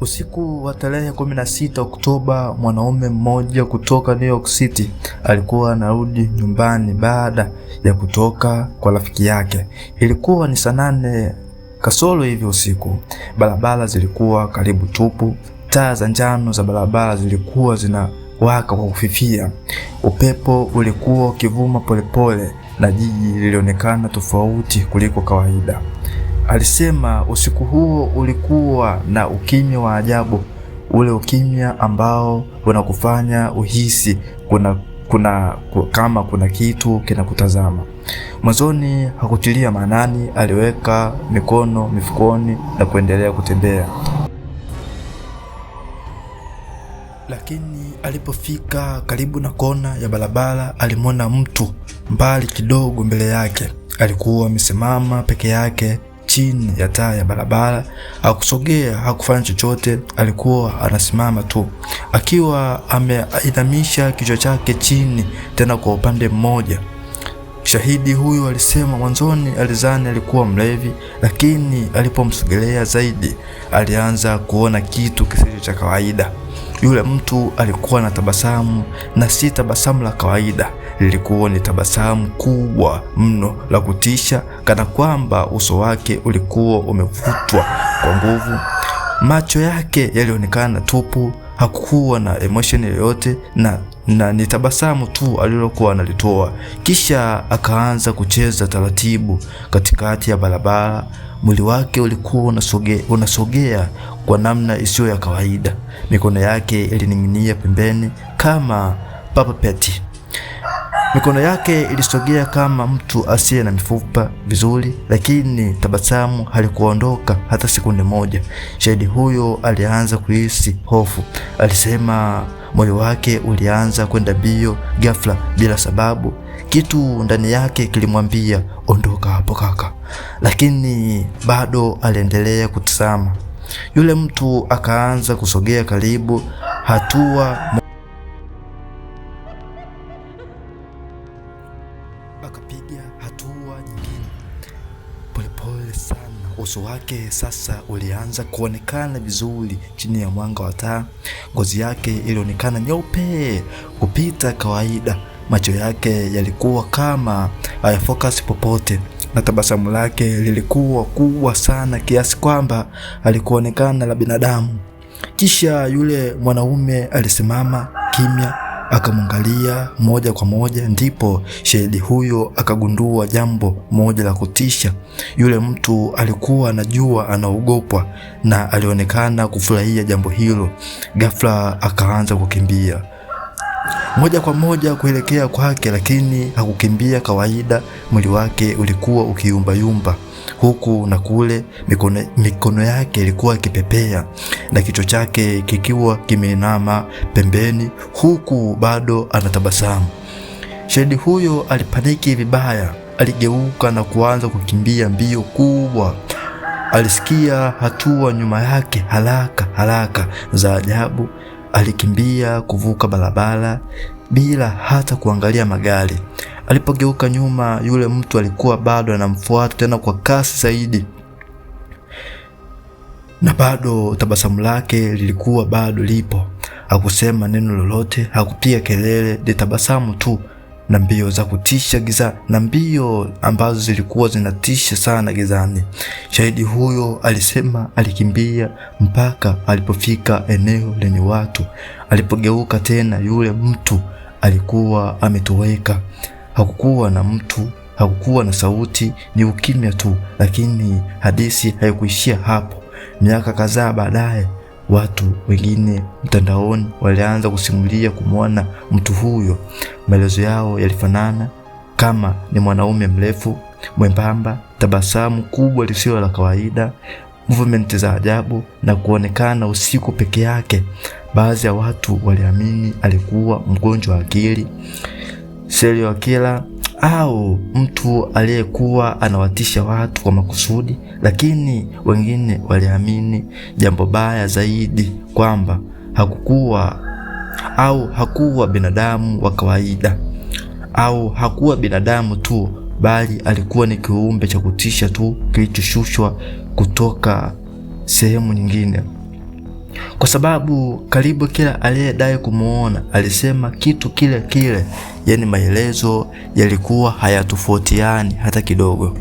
Usiku wa tarehe 16 Oktoba, mwanaume mmoja kutoka New York City alikuwa anarudi nyumbani baada ya kutoka kwa rafiki yake. Ilikuwa ni saa 8 kasoro hivi usiku. Barabara zilikuwa karibu tupu. Taa za njano za barabara zilikuwa zinawaka kwa kufifia. Upepo ulikuwa ukivuma polepole na jiji lilionekana tofauti kuliko kawaida. Alisema usiku huo ulikuwa na ukimya wa ajabu, ule ukimya ambao unakufanya uhisi kama kuna kitu kinakutazama. Mwanzoni hakutilia maanani, aliweka mikono mifukoni na kuendelea kutembea. Lakini alipofika karibu na kona ya barabara, alimwona mtu mbali kidogo mbele yake. Alikuwa amesimama peke yake chini ya taa ya barabara. Hakusogea, hakufanya chochote, alikuwa anasimama tu, akiwa ameinamisha kichwa chake chini, tena kwa upande mmoja. Shahidi huyu alisema mwanzoni alizani alikuwa mlevi, lakini alipomsogelea zaidi alianza kuona kitu kisicho cha kawaida. Yule mtu alikuwa na tabasamu, na si tabasamu la kawaida. Lilikuwa ni tabasamu kubwa mno la kutisha, kana kwamba uso wake ulikuwa umevutwa kwa nguvu. Macho yake yalionekana tupu, hakukuwa na emotion yoyote, na ni tabasamu tu alilokuwa analitoa. Kisha akaanza kucheza taratibu katikati ya barabara. Mwili wake ulikuwa unasogea kwa namna isiyo ya kawaida. Mikono yake ilining'inia pembeni kama papeti. Mikono yake ilisogea kama mtu asiye na mifupa vizuri, lakini tabasamu halikuondoka hata sekunde moja. Shahidi huyo alianza kuhisi hofu. Alisema moyo wake ulianza kwenda mbio ghafla bila sababu. Kitu ndani yake kilimwambia, ondoka hapo kaka, lakini bado aliendelea kutazama. Yule mtu akaanza kusogea karibu, akapiga hatua nyingine polepole sana. Uso wake sasa ulianza kuonekana vizuri chini ya mwanga wa taa. Ngozi yake ilionekana nyeupe kupita kawaida. Macho yake yalikuwa kama hayafocus popote, na tabasamu lake lilikuwa kubwa sana kiasi kwamba alikuonekana la binadamu. Kisha yule mwanaume alisimama kimya, akamwangalia moja kwa moja. Ndipo shahidi huyo akagundua jambo moja la kutisha. Yule mtu alikuwa anajua anaogopwa, na alionekana kufurahia jambo hilo. Ghafla akaanza kukimbia moja kwa moja kuelekea kwake, lakini hakukimbia kawaida. Mwili wake ulikuwa ukiyumbayumba huku na kule. Mikono yake ilikuwa ikipepea na kichwa chake kikiwa kimeinama pembeni, huku bado anatabasamu. Shahidi huyo alipaniki vibaya. Aligeuka na kuanza kukimbia mbio kubwa. Alisikia hatua nyuma yake haraka za ajabu. Alikimbia kuvuka barabara bila hata kuangalia magari. Alipogeuka nyuma, yule mtu alikuwa bado anamfuata, tena kwa kasi zaidi, na bado tabasamu lake lilikuwa bado lipo. Hakusema neno lolote, hakupiga kelele, ni tabasamu tu na mbio za kutisha giza, na mbio ambazo zilikuwa zinatisha sana gizani. Shahidi huyo alisema alikimbia mpaka alipofika eneo lenye watu. Alipogeuka tena, yule mtu alikuwa ametoweka. Hakukuwa na mtu, hakukuwa na sauti, ni ukimya tu. Lakini hadithi haikuishia hapo. Miaka kadhaa baadaye, watu wengine mtandaoni walianza kusimulia kumwona mtu huyo. Maelezo yao yalifanana, kama ni mwanaume mrefu, mwembamba, tabasamu kubwa lisilo la kawaida, movement za ajabu, na kuonekana usiku peke yake. Baadhi ya watu waliamini alikuwa mgonjwa wa akili, serial killer, au mtu aliyekuwa anawatisha watu kwa makusudi. Lakini wengine waliamini jambo baya zaidi, kwamba hakuwa binadamu wa kawaida, au hakuwa binadamu tu, bali alikuwa ni kiumbe cha kutisha tu kilichoshushwa kutoka sehemu nyingine. kwa sababu karibu kila aliyedai kumuona alisema kitu kile kile, yaani maelezo yalikuwa hayatofautiani hata kidogo.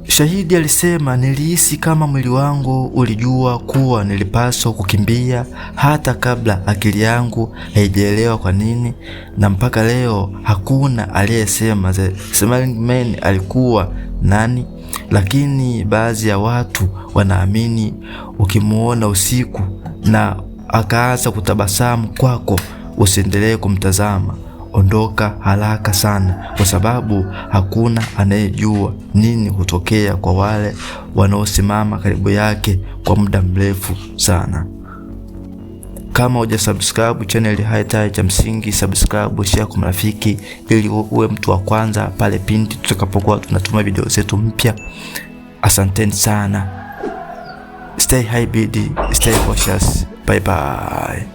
Shahidi alisema, nilihisi kama mwili wangu ulijua kuwa nilipaswa kukimbia hata kabla akili yangu haijaelewa kwa nini, na mpaka leo hakuna aliyesema the smiling man alikuwa nani, lakini baadhi ya watu wanaamini ukimuona usiku na akaanza kutabasamu kwako, usiendelee kumtazama. Ondoka haraka sana, kwa sababu hakuna anayejua nini hutokea kwa wale wanaosimama karibu yake kwa muda mrefu sana. Kama hujasubscribe channel Hightide, cha msingi subscribe, share kwa marafiki ili uwe mtu wa kwanza pale pindi tutakapokuwa tunatuma video zetu mpya. Asanteni sana. Stay hybrid, stay cautious. Bye bye.